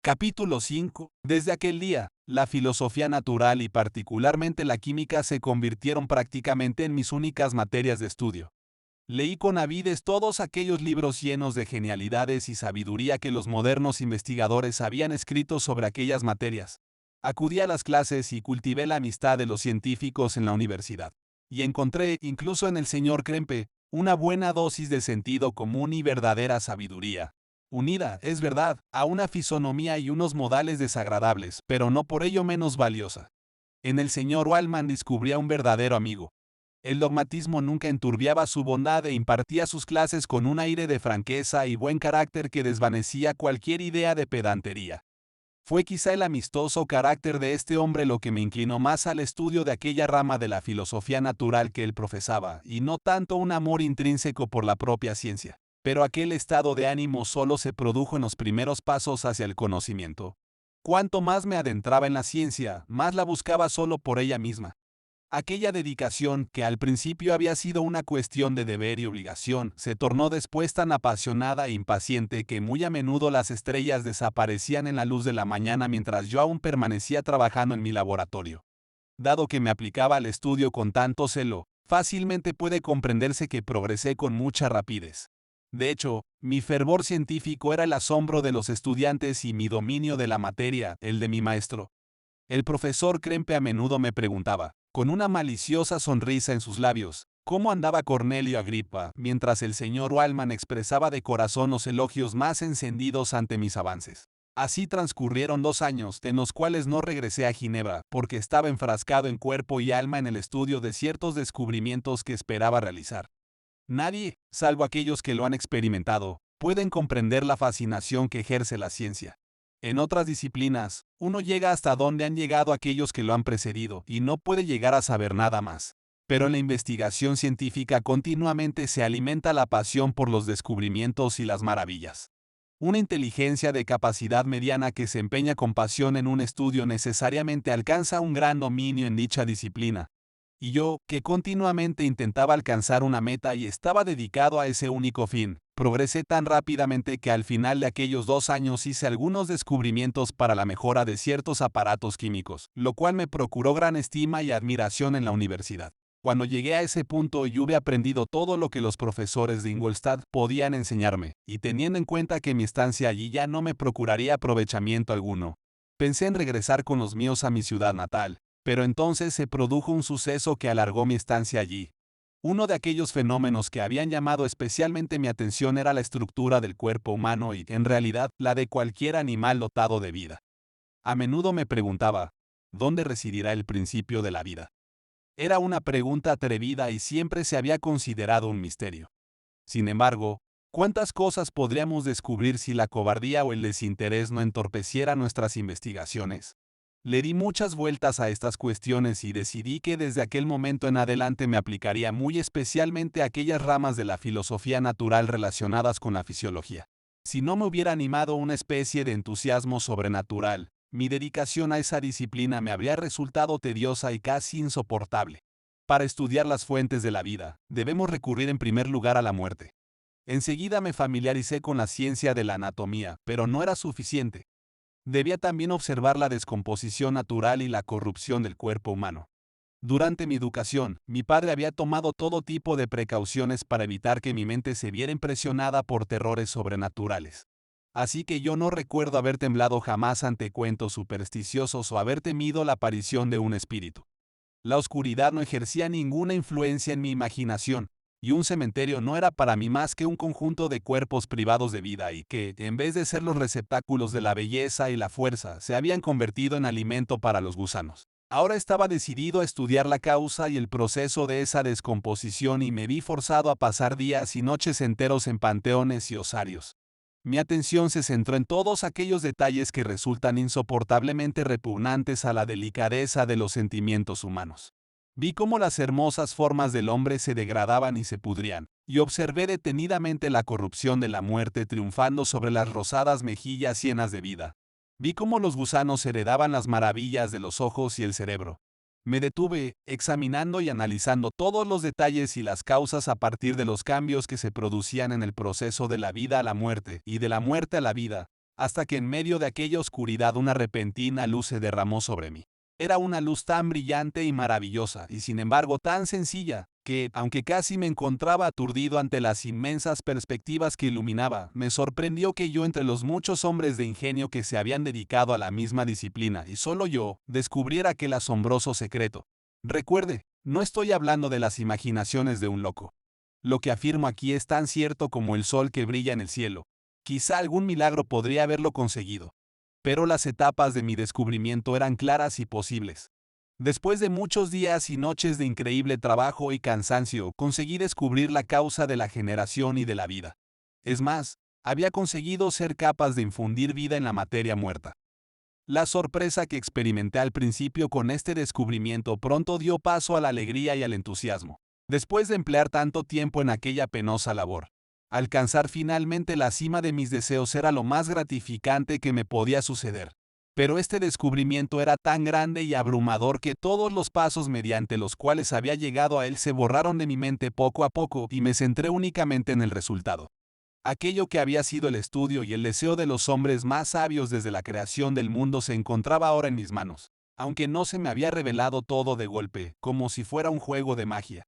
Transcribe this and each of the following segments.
Capítulo 5. Desde aquel día, la filosofía natural y particularmente la química se convirtieron prácticamente en mis únicas materias de estudio. Leí con avidez todos aquellos libros llenos de genialidades y sabiduría que los modernos investigadores habían escrito sobre aquellas materias. Acudí a las clases y cultivé la amistad de los científicos en la universidad. Y encontré, incluso en el señor Krempe, una buena dosis de sentido común y verdadera sabiduría. Unida, es verdad, a una fisonomía y unos modales desagradables, pero no por ello menos valiosa. En el señor Waldman descubría un verdadero amigo. El dogmatismo nunca enturbiaba su bondad e impartía sus clases con un aire de franqueza y buen carácter que desvanecía cualquier idea de pedantería. Fue quizá el amistoso carácter de este hombre lo que me inclinó más al estudio de aquella rama de la filosofía natural que él profesaba, y no tanto un amor intrínseco por la propia ciencia. Pero aquel estado de ánimo solo se produjo en los primeros pasos hacia el conocimiento. Cuanto más me adentraba en la ciencia, más la buscaba solo por ella misma. Aquella dedicación, que al principio había sido una cuestión de deber y obligación, se tornó después tan apasionada e impaciente que muy a menudo las estrellas desaparecían en la luz de la mañana mientras yo aún permanecía trabajando en mi laboratorio. Dado que me aplicaba al estudio con tanto celo, fácilmente puede comprenderse que progresé con mucha rapidez. De hecho, mi fervor científico era el asombro de los estudiantes y mi dominio de la materia, el de mi maestro. El profesor Krempe a menudo me preguntaba, con una maliciosa sonrisa en sus labios, cómo andaba Cornelio Agripa, mientras el señor Waldman expresaba de corazón los elogios más encendidos ante mis avances. Así transcurrieron 2 años, en los cuales no regresé a Ginebra, porque estaba enfrascado en cuerpo y alma en el estudio de ciertos descubrimientos que esperaba realizar. Nadie, salvo aquellos que lo han experimentado, pueden comprender la fascinación que ejerce la ciencia. En otras disciplinas, uno llega hasta donde han llegado aquellos que lo han precedido y no puede llegar a saber nada más. Pero en la investigación científica continuamente se alimenta la pasión por los descubrimientos y las maravillas. Una inteligencia de capacidad mediana que se empeña con pasión en un estudio necesariamente alcanza un gran dominio en dicha disciplina. Y yo, que continuamente intentaba alcanzar una meta y estaba dedicado a ese único fin, progresé tan rápidamente que al final de aquellos 2 años hice algunos descubrimientos para la mejora de ciertos aparatos químicos, lo cual me procuró gran estima y admiración en la universidad. Cuando llegué a ese punto y hube aprendido todo lo que los profesores de Ingolstadt podían enseñarme, y teniendo en cuenta que mi estancia allí ya no me procuraría aprovechamiento alguno, pensé en regresar con los míos a mi ciudad natal. Pero entonces se produjo un suceso que alargó mi estancia allí. Uno de aquellos fenómenos que habían llamado especialmente mi atención era la estructura del cuerpo humano y, en realidad, la de cualquier animal dotado de vida. A menudo me preguntaba, ¿dónde residirá el principio de la vida? Era una pregunta atrevida y siempre se había considerado un misterio. Sin embargo, ¿cuántas cosas podríamos descubrir si la cobardía o el desinterés no entorpeciera nuestras investigaciones? Le di muchas vueltas a estas cuestiones y decidí que desde aquel momento en adelante me aplicaría muy especialmente a aquellas ramas de la filosofía natural relacionadas con la fisiología. Si no me hubiera animado una especie de entusiasmo sobrenatural, mi dedicación a esa disciplina me habría resultado tediosa y casi insoportable. Para estudiar las fuentes de la vida, debemos recurrir en primer lugar a la muerte. Enseguida me familiaricé con la ciencia de la anatomía, pero no era suficiente. Debía también observar la descomposición natural y la corrupción del cuerpo humano. Durante mi educación, mi padre había tomado todo tipo de precauciones para evitar que mi mente se viera impresionada por terrores sobrenaturales. Así que yo no recuerdo haber temblado jamás ante cuentos supersticiosos o haber temido la aparición de un espíritu. La oscuridad no ejercía ninguna influencia en mi imaginación, y un cementerio no era para mí más que un conjunto de cuerpos privados de vida y que, en vez de ser los receptáculos de la belleza y la fuerza, se habían convertido en alimento para los gusanos. Ahora estaba decidido a estudiar la causa y el proceso de esa descomposición y me vi forzado a pasar días y noches enteros en panteones y osarios. Mi atención se centró en todos aquellos detalles que resultan insoportablemente repugnantes a la delicadeza de los sentimientos humanos. Vi cómo las hermosas formas del hombre se degradaban y se pudrían, y observé detenidamente la corrupción de la muerte triunfando sobre las rosadas mejillas llenas de vida. Vi cómo los gusanos heredaban las maravillas de los ojos y el cerebro. Me detuve, examinando y analizando todos los detalles y las causas a partir de los cambios que se producían en el proceso de la vida a la muerte y de la muerte a la vida, hasta que en medio de aquella oscuridad una repentina luz se derramó sobre mí. Era una luz tan brillante y maravillosa, y sin embargo tan sencilla, que, aunque casi me encontraba aturdido ante las inmensas perspectivas que iluminaba, me sorprendió que yo, entre los muchos hombres de ingenio que se habían dedicado a la misma disciplina, y solo yo, descubriera aquel asombroso secreto. Recuerde, no estoy hablando de las imaginaciones de un loco. Lo que afirmo aquí es tan cierto como el sol que brilla en el cielo. Quizá algún milagro podría haberlo conseguido. Pero las etapas de mi descubrimiento eran claras y posibles. Después de muchos días y noches de increíble trabajo y cansancio, conseguí descubrir la causa de la generación y de la vida. Es más, había conseguido ser capaz de infundir vida en la materia muerta. La sorpresa que experimenté al principio con este descubrimiento pronto dio paso a la alegría y al entusiasmo. Después de emplear tanto tiempo en aquella penosa labor, alcanzar finalmente la cima de mis deseos era lo más gratificante que me podía suceder. Pero este descubrimiento era tan grande y abrumador que todos los pasos mediante los cuales había llegado a él se borraron de mi mente poco a poco y me centré únicamente en el resultado. Aquello que había sido el estudio y el deseo de los hombres más sabios desde la creación del mundo se encontraba ahora en mis manos, aunque no se me había revelado todo de golpe, como si fuera un juego de magia.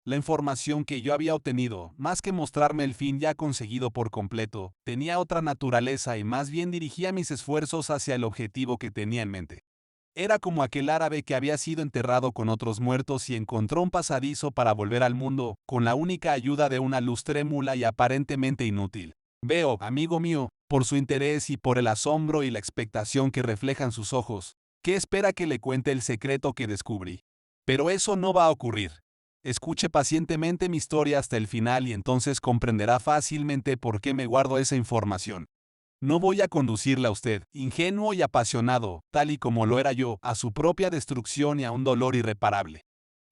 La información que yo había obtenido, más que mostrarme el fin ya conseguido por completo, tenía otra naturaleza y más bien dirigía mis esfuerzos hacia el objetivo que tenía en mente. Era como aquel árabe que había sido enterrado con otros muertos y encontró un pasadizo para volver al mundo, con la única ayuda de una luz trémula y aparentemente inútil. Veo, amigo mío, por su interés y por el asombro y la expectación que reflejan sus ojos, que espera que le cuente el secreto que descubrí. Pero eso no va a ocurrir. Escuche pacientemente mi historia hasta el final y entonces comprenderá fácilmente por qué me guardo esa información. No voy a conducirla a usted, ingenuo y apasionado, tal y como lo era yo, a su propia destrucción y a un dolor irreparable.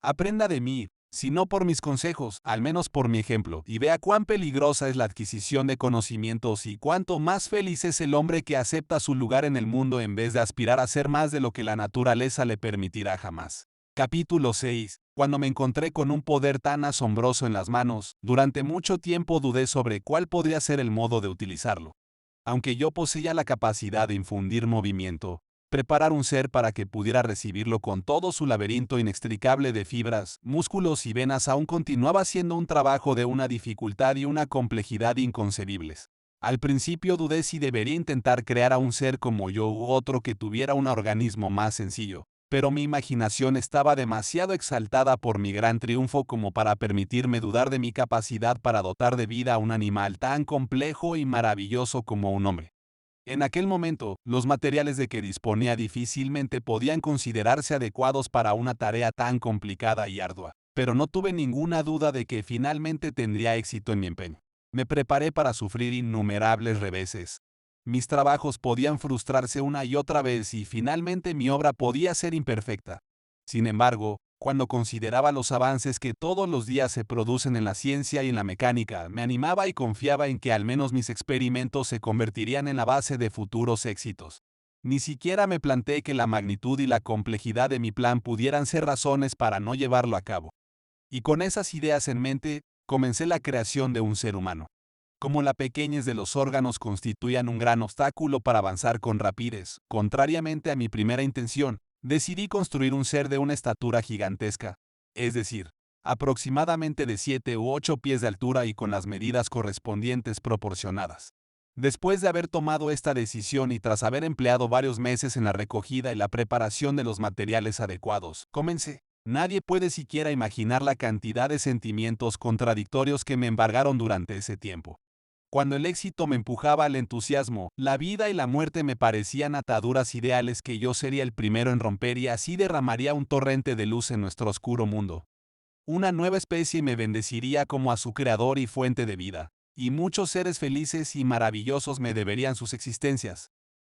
Aprenda de mí, si no por mis consejos, al menos por mi ejemplo, y vea cuán peligrosa es la adquisición de conocimientos y cuánto más feliz es el hombre que acepta su lugar en el mundo en vez de aspirar a ser más de lo que la naturaleza le permitirá jamás. Capítulo 6. Cuando me encontré con un poder tan asombroso en las manos, durante mucho tiempo dudé sobre cuál podría ser el modo de utilizarlo. Aunque yo poseía la capacidad de infundir movimiento, preparar un ser para que pudiera recibirlo con todo su laberinto inextricable de fibras, músculos y venas aún continuaba siendo un trabajo de una dificultad y una complejidad inconcebibles. Al principio dudé si debería intentar crear a un ser como yo u otro que tuviera un organismo más sencillo, pero mi imaginación estaba demasiado exaltada por mi gran triunfo como para permitirme dudar de mi capacidad para dotar de vida a un animal tan complejo y maravilloso como un hombre. En aquel momento, los materiales de que disponía difícilmente podían considerarse adecuados para una tarea tan complicada y ardua, pero no tuve ninguna duda de que finalmente tendría éxito en mi empeño. Me preparé para sufrir innumerables reveses. Mis trabajos podían frustrarse una y otra vez y finalmente mi obra podía ser imperfecta. Sin embargo, cuando consideraba los avances que todos los días se producen en la ciencia y en la mecánica, me animaba y confiaba en que al menos mis experimentos se convertirían en la base de futuros éxitos. Ni siquiera me planteé que la magnitud y la complejidad de mi plan pudieran ser razones para no llevarlo a cabo. Y con esas ideas en mente, comencé la creación de un ser humano. Como la pequeñez de los órganos constituían un gran obstáculo para avanzar con rapidez, contrariamente a mi primera intención, decidí construir un ser de una estatura gigantesca, es decir, aproximadamente de 7 u 8 pies de altura y con las medidas correspondientes proporcionadas. Después de haber tomado esta decisión y tras haber empleado varios meses en la recogida y la preparación de los materiales adecuados, comencé. Nadie puede siquiera imaginar la cantidad de sentimientos contradictorios que me embargaron durante ese tiempo. Cuando el éxito me empujaba al entusiasmo, la vida y la muerte me parecían ataduras ideales que yo sería el primero en romper y así derramaría un torrente de luz en nuestro oscuro mundo. Una nueva especie me bendeciría como a su creador y fuente de vida, y muchos seres felices y maravillosos me deberían sus existencias.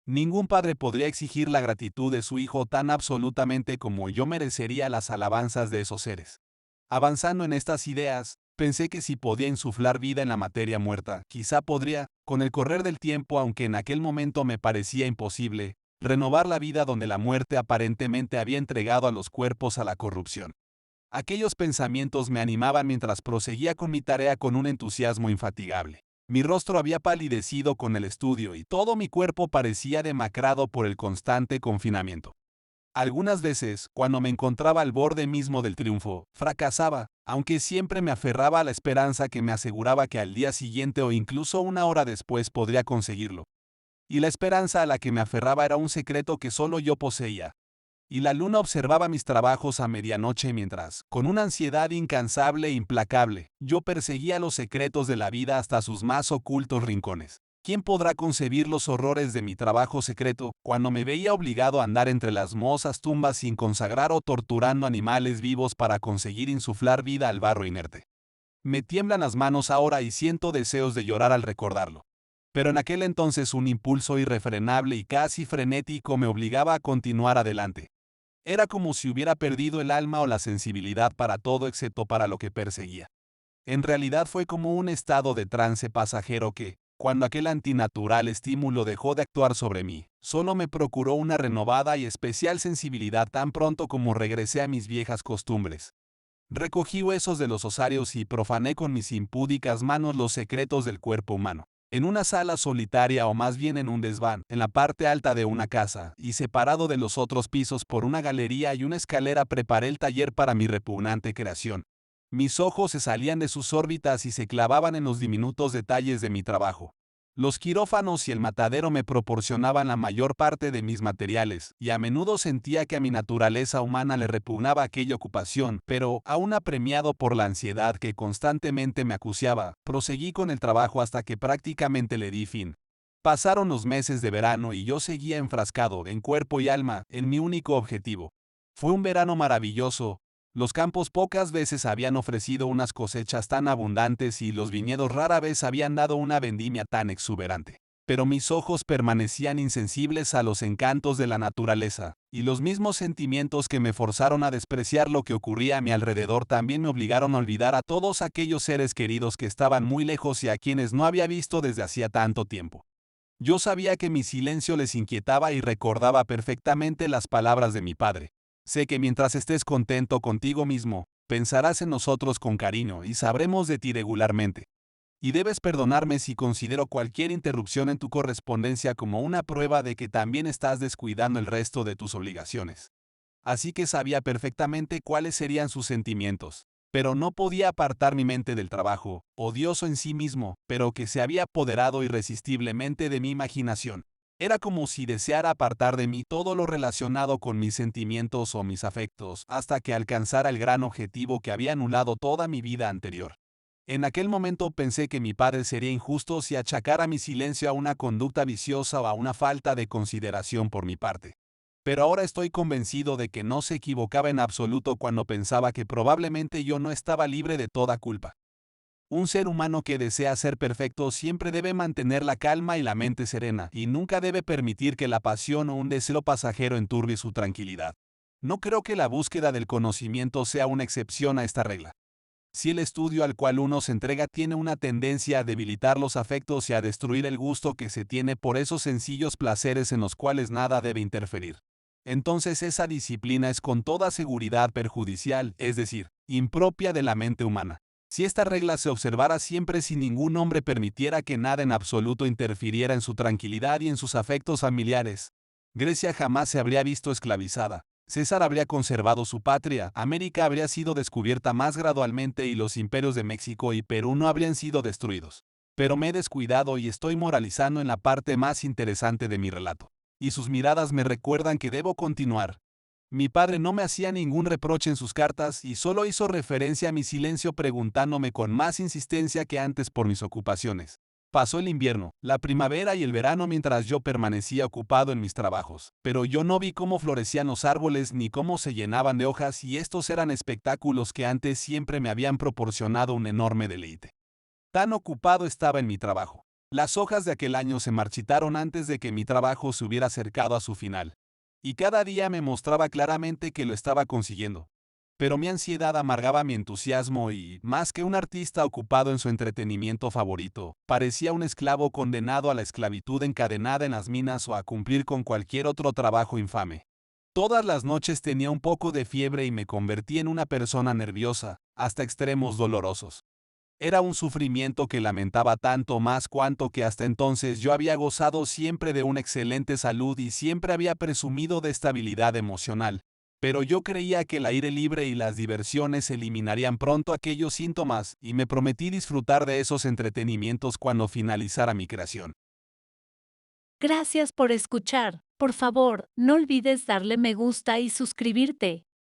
Ningún padre podría exigir la gratitud de su hijo tan absolutamente como yo merecería las alabanzas de esos seres. Avanzando en estas ideas, pensé que si podía insuflar vida en la materia muerta, quizá podría, con el correr del tiempo, aunque en aquel momento me parecía imposible, renovar la vida donde la muerte aparentemente había entregado a los cuerpos a la corrupción. Aquellos pensamientos me animaban mientras proseguía con mi tarea con un entusiasmo infatigable. Mi rostro había palidecido con el estudio y todo mi cuerpo parecía demacrado por el constante confinamiento. Algunas veces, cuando me encontraba al borde mismo del triunfo, fracasaba, aunque siempre me aferraba a la esperanza que me aseguraba que al día siguiente o incluso una hora después podría conseguirlo. Y la esperanza a la que me aferraba era un secreto que solo yo poseía. Y la luna observaba mis trabajos a medianoche mientras, con una ansiedad incansable e implacable, yo perseguía los secretos de la vida hasta sus más ocultos rincones. ¿Quién podrá concebir los horrores de mi trabajo secreto cuando me veía obligado a andar entre las mohosas tumbas sin consagrar o torturando animales vivos para conseguir insuflar vida al barro inerte? Me tiemblan las manos ahora y siento deseos de llorar al recordarlo. Pero en aquel entonces un impulso irrefrenable y casi frenético me obligaba a continuar adelante. Era como si hubiera perdido el alma o la sensibilidad para todo excepto para lo que perseguía. En realidad fue como un estado de trance pasajero que, cuando aquel antinatural estímulo dejó de actuar sobre mí, solo me procuró una renovada y especial sensibilidad tan pronto como regresé a mis viejas costumbres. Recogí huesos de los osarios y profané con mis impúdicas manos los secretos del cuerpo humano. En una sala solitaria o más bien en un desván, en la parte alta de una casa, y separado de los otros pisos por una galería y una escalera, preparé el taller para mi repugnante creación. Mis ojos se salían de sus órbitas y se clavaban en los diminutos detalles de mi trabajo. Los quirófanos y el matadero me proporcionaban la mayor parte de mis materiales, y a menudo sentía que a mi naturaleza humana le repugnaba aquella ocupación, pero, aún apremiado por la ansiedad que constantemente me acuciaba, proseguí con el trabajo hasta que prácticamente le di fin. Pasaron los meses de verano y yo seguía enfrascado, en cuerpo y alma, en mi único objetivo. Fue un verano maravilloso. Los campos pocas veces habían ofrecido unas cosechas tan abundantes y los viñedos rara vez habían dado una vendimia tan exuberante. Pero mis ojos permanecían insensibles a los encantos de la naturaleza, y los mismos sentimientos que me forzaron a despreciar lo que ocurría a mi alrededor también me obligaron a olvidar a todos aquellos seres queridos que estaban muy lejos y a quienes no había visto desde hacía tanto tiempo. Yo sabía que mi silencio les inquietaba y recordaba perfectamente las palabras de mi padre. Sé que mientras estés contento contigo mismo, pensarás en nosotros con cariño y sabremos de ti regularmente. Y debes perdonarme si considero cualquier interrupción en tu correspondencia como una prueba de que también estás descuidando el resto de tus obligaciones. Así que sabía perfectamente cuáles serían sus sentimientos, pero no podía apartar mi mente del trabajo, odioso en sí mismo, pero que se había apoderado irresistiblemente de mi imaginación. Era como si deseara apartar de mí todo lo relacionado con mis sentimientos o mis afectos, hasta que alcanzara el gran objetivo que había anulado toda mi vida anterior. En aquel momento pensé que mi padre sería injusto si achacara mi silencio a una conducta viciosa o a una falta de consideración por mi parte. Pero ahora estoy convencido de que no se equivocaba en absoluto cuando pensaba que probablemente yo no estaba libre de toda culpa. Un ser humano que desea ser perfecto siempre debe mantener la calma y la mente serena, y nunca debe permitir que la pasión o un deseo pasajero enturbie su tranquilidad. No creo que la búsqueda del conocimiento sea una excepción a esta regla. Si el estudio al cual uno se entrega tiene una tendencia a debilitar los afectos y a destruir el gusto que se tiene por esos sencillos placeres en los cuales nada debe interferir, entonces esa disciplina es con toda seguridad perjudicial, es decir, impropia de la mente humana. Si esta regla se observara siempre sin ningún hombre permitiera que nada en absoluto interfiriera en su tranquilidad y en sus afectos familiares, Grecia jamás se habría visto esclavizada. César habría conservado su patria, América habría sido descubierta más gradualmente y los imperios de México y Perú no habrían sido destruidos. Pero me he descuidado y estoy moralizando en la parte más interesante de mi relato. Y sus miradas me recuerdan que debo continuar. Mi padre no me hacía ningún reproche en sus cartas y solo hizo referencia a mi silencio preguntándome con más insistencia que antes por mis ocupaciones. Pasó el invierno, la primavera y el verano mientras yo permanecía ocupado en mis trabajos, pero yo no vi cómo florecían los árboles ni cómo se llenaban de hojas y estos eran espectáculos que antes siempre me habían proporcionado un enorme deleite. Tan ocupado estaba en mi trabajo. Las hojas de aquel año se marchitaron antes de que mi trabajo se hubiera acercado a su final. Y cada día me mostraba claramente que lo estaba consiguiendo. Pero mi ansiedad amargaba mi entusiasmo y, más que un artista ocupado en su entretenimiento favorito, parecía un esclavo condenado a la esclavitud encadenada en las minas o a cumplir con cualquier otro trabajo infame. Todas las noches tenía un poco de fiebre y me convertí en una persona nerviosa, hasta extremos dolorosos. Era un sufrimiento que lamentaba tanto más cuanto que hasta entonces yo había gozado siempre de una excelente salud y siempre había presumido de estabilidad emocional. Pero yo creía que el aire libre y las diversiones eliminarían pronto aquellos síntomas y me prometí disfrutar de esos entretenimientos cuando finalizara mi creación. Gracias por escuchar. Por favor, no olvides darle me gusta y suscribirte.